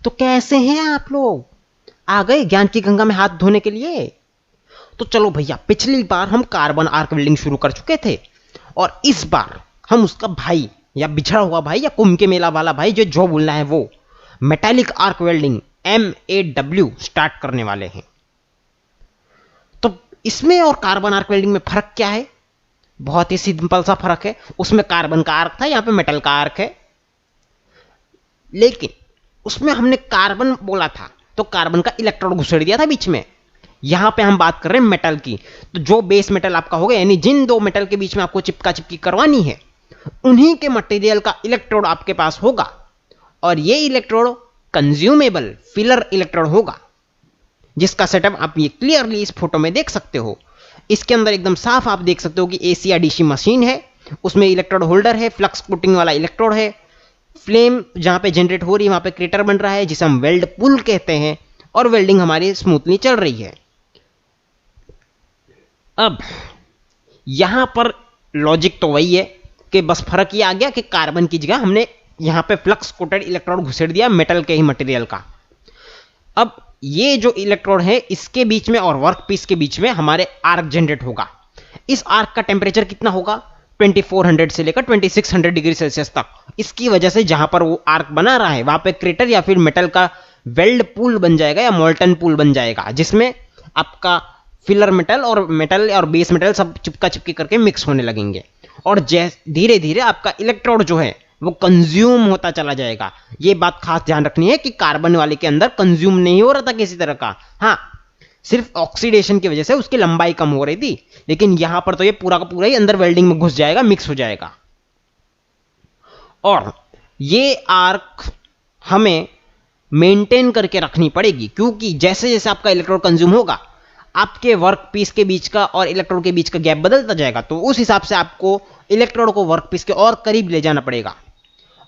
तो कैसे हैं आप लोग? आ गए ज्ञान की गंगा में हाथ धोने के लिए? तो चलो भैया, पिछली बार हम कार्बन आर्क वेल्डिंग शुरू कर चुके थे और इस बार हम उसका भाई या बिछड़ा हुआ भाई या कुंभ के मेला वाला भाई जो बोलना है वो metallic arc welding MAW start करने वाले हैं। तो इसमें और कार्बन आर्क वेल्डिंग में फर्क क्या है? बहुत ही सिंपल सा फर्क है। उसमें कार्बन का आर्क था, यहां पे मेटल का आर्क है। लेकिन उसमें हमने कार्बन बोला था तो कार्बन का इलेक्ट्रोड घुसेड़ दिया था बीच में। यहां पे हम बात कर रहे हैं मेटल की। तो जो बेस मेटल आपका होगा, यानी जिन दो मेटल के बीच में आपको चिपका चिपकी करवानी है, उन्हीं के मटेरियल का इलेक्ट्रोड आपके पास होगा और ये इलेक्ट्रोड कंज्यूमेबल फिलर इलेक्ट्रोड होगा, जिसका सेटअप आप ये क्लियरली इस फोटो में देख सकते हो। इसके अंदर एकदम साफ आप देख सकते हो कि AC या DC मशीन है, उसमें इलेक्ट्रोड होल्डर है, फ्लक्स कोटिंग वाला इलेक्ट्रोड है, फ्लेम जहां पे जनरेट हो रही है वहां पे क्रेटर बन रहा है जिसे हम वेल्ड पुल कहते हैं, और वेल्डिंग हमारी स्मूथली चल रही है। अब यहां पर लॉजिक तो वही है कि बस फर्क ये आ गया कि कार्बन की जगह हमने यहां पे फ्लक्स कोटेड इलेक्ट्रोड घुसेड़ दिया मेटल के ही मटेरियल का। अब ये जो इलेक्ट्रोड है इसके बीच में और वर्कपीस के बीच में हमारे आर्क जनरेट होगा। इस आर्क का टेम्परेचर कितना होगा? 2400 से लेकर 2600 डिग्री सेल्सियस तक। इसकी वजह से जहां पर वो आर्क बना रहा है वहां पे क्रेटर या फिर मेटल का वेल्ड पूल बन जाएगा या मोल्टन पूल बन जाएगा, जिसमें आपका फिलर मेटल और बेस मेटल सब चिपका चिपकी करके मिक्स होने लगेंगे और धीरे धीरे आपका इलेक्ट्रोड जो है वो कंज्यूम होता चला जाएगा। ये बात खास ध्यान रखनी है कि कार्बन वाले के अंदर कंज्यूम नहीं हो रहा था किसी तरह का। हाँ, सिर्फ ऑक्सीडेशन की वजह से उसकी लंबाई कम हो रही थी, लेकिन यहां पर तो ये पूरा का पूरा ही अंदर वेल्डिंग में घुस जाएगा, मिक्स हो जाएगा। और ये आर्क हमें मेंटेन करके रखनी पड़ेगी, क्योंकि जैसे जैसे आपका इलेक्ट्रोड कंज्यूम होगा आपके वर्क पीस के बीच का और इलेक्ट्रोड के बीच का गैप बदलता जाएगा। तो उस हिसाब से आपको इलेक्ट्रोड को वर्क पीस के और करीब ले जाना पड़ेगा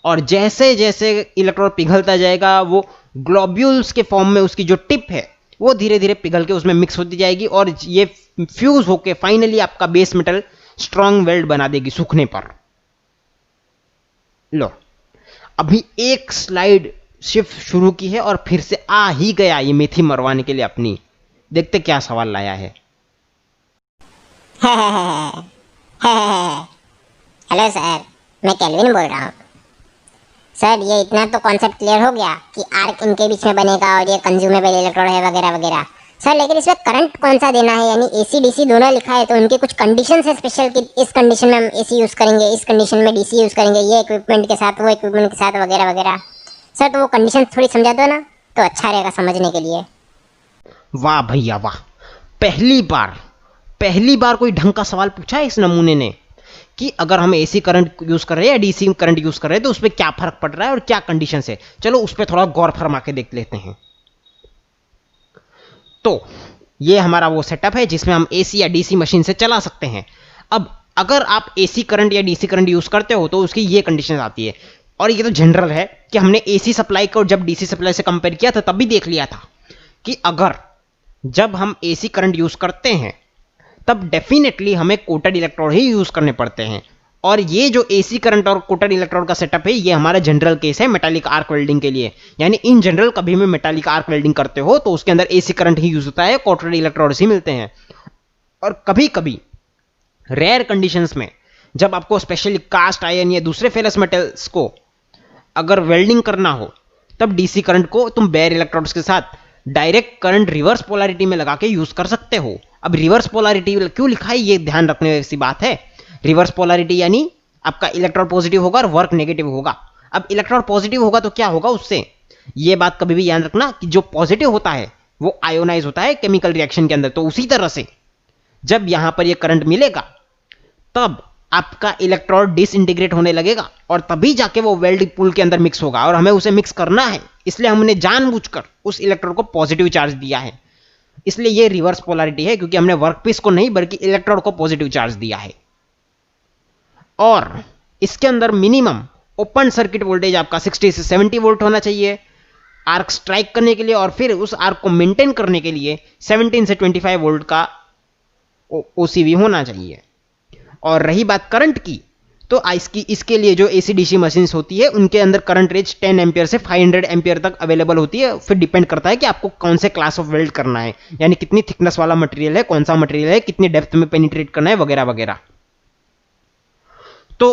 और जैसे जैसे इलेक्ट्रोड पिघलता जाएगा वो ग्लोब्यूल्स के फॉर्म में उसकी जो टिप है वो धीरे धीरे पिघल के उसमें मिक्स होती जाएगी और ये फ्यूज होके फाइनली आपका बेस मेटल स्ट्रॉन्ग वेल्ड बना देगी सूखने पर। लो, अभी एक स्लाइड शिफ्ट शुरू की है और फिर से आ ही गया ये मेथी मरवाने के लिए अपनी। देखते क्या सवाल लाया है। हेलो सर, मैं केल्विन बोल रहा हूँ। सर, ये इतना तो कॉन्सेप्ट क्लियर हो गया कि आर्क इनके बीच में बनेगा और ये कंज्यूमेबल इलेक्ट्रोड है वगैरह वगैरह। सर, लेकिन इसमें करंट कौन सा देना है? यानी AC DC दोनों लिखा है, तो उनकी कुछ कंडीशंस है स्पेशल कि इस कंडीशन में हम AC यूज़ करेंगे, इस कंडीशन में DC यूज़ करेंगे, ये इक्विपमेंट के साथ वो इक्विपमेंट के साथ वगैरह वगैरह। सर, तो वो कंडीशन थोड़ी समझा दो ना, तो अच्छा रहेगा समझने के लिए। वाह भैया वाह, पहली बार कोई ढंग का सवाल पूछा है इस नमूने ने कि अगर हम AC करंट यूज कर रहे हैं या DC करंट यूज कर रहे हैं तो उसमें क्या फर्क पड़ रहा है और क्या कंडीशन है। चलो उस पर थोड़ा गौर फरमा के देख लेते हैं। तो ये हमारा वो सेटअप है जिसमें हम AC या DC मशीन से चला सकते हैं। अब अगर आप AC करंट या DC करंट यूज करते हो तो उसकी ये कंडीशन आती है, और ये तो जनरल है कि हमने AC सप्लाई को जब DC सप्लाई से कंपेयर किया था तब भी देख लिया था कि अगर जब हम AC करंट यूज करते हैं तब डेफिनेटली हमें कोटेड इलेक्ट्रोड ही यूज करने पड़ते हैं। और ये जो AC करंट और कोटेड इलेक्ट्रोड का सेटअप है ये हमारा जनरल केस है मेटालिक आर्क वेल्डिंग के लिए। यानी इन जनरल कभी भी मेटालिक आर्क वेल्डिंग करते हो तो उसके अंदर AC करंट ही यूज होता है, कोटेड इलेक्ट्रोड्स ही मिलते हैं। और कभी कभी रेयर कंडीशंस में जब आपको स्पेशली कास्ट आयरन या दूसरे फेरस मेटल्स को अगर वेल्डिंग करना हो तब DC करंट को तुम बेयर इलेक्ट्रोड्स के साथ डायरेक्ट करंट रिवर्स पोलैरिटी में लगा के यूज कर सकते हो। अब रिवर्स पोलैरिटी क्यों लिखा है ये ध्यान रखने जैसी बात है। रिवर्स पोलैरिटी यानी आपका इलेक्ट्रॉन पॉजिटिव होगा और वर्क नेगेटिव होगा। अब इलेक्ट्रॉन पॉजिटिव होगा तो क्या होगा उससे, ये बात कभी भी याद रखना कि जो पॉजिटिव होता है वो आयोनाइज होता है केमिकल रिएक्शन के अंदर। तो उसी तरह से जब यहां पर ये करंट मिलेगा तब आपका इलेक्ट्रोड डिसइंटीग्रेट होने लगेगा और तभी जाके वो वेल्ड पूल के अंदर मिक्स होगा। और हमें उसे मिक्स करना है, इसलिए हमने जानबूझकर उस इलेक्ट्रोड को पॉजिटिव चार्ज दिया है। इसलिए ये रिवर्स पोलैरिटी है, क्योंकि हमने वर्कपीस को नहीं बल्कि इलेक्ट्रोड को पॉजिटिव चार्ज दिया है। और इसके अंदर मिनिमम ओपन सर्किट वोल्टेज आपका 60 से 70 वोल्ट होना चाहिए आर्क स्ट्राइक करने के लिए, और फिर उस आर्क को मेंटेन करने के लिए 17 से 25 वोल्ट का OCV होना चाहिए। और रही बात करंट की, तो इसके लिए जो एसी डीसी मशीन्स होती है उनके अंदर करंट रेंज 10 एम्पियर से 500 एम्पियर तक अवेलेबल होती है। फिर डिपेंड करता है कि आपको कौन से क्लास ऑफ वेल्ड करना है, यानी कितनी थिकनेस वाला मटेरियल है, कौन सा मटेरियल है, कितनी डेप्थ में पेनिट्रेट करना है, वगैरह वगैरह। तो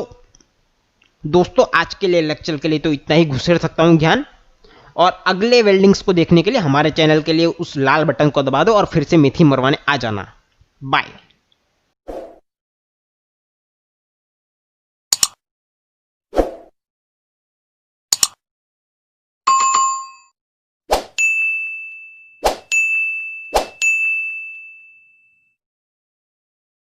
दोस्तों आज के लिए लेक्चर के लिए तो इतना ही घुसेड़ सकता हूं ज्ञान, और अगले वेल्डिंग्स को देखने के लिए हमारे चैनल के लिए उस लाल बटन को दबा दो और फिर से मेथी मरवाने आ जाना। बाय।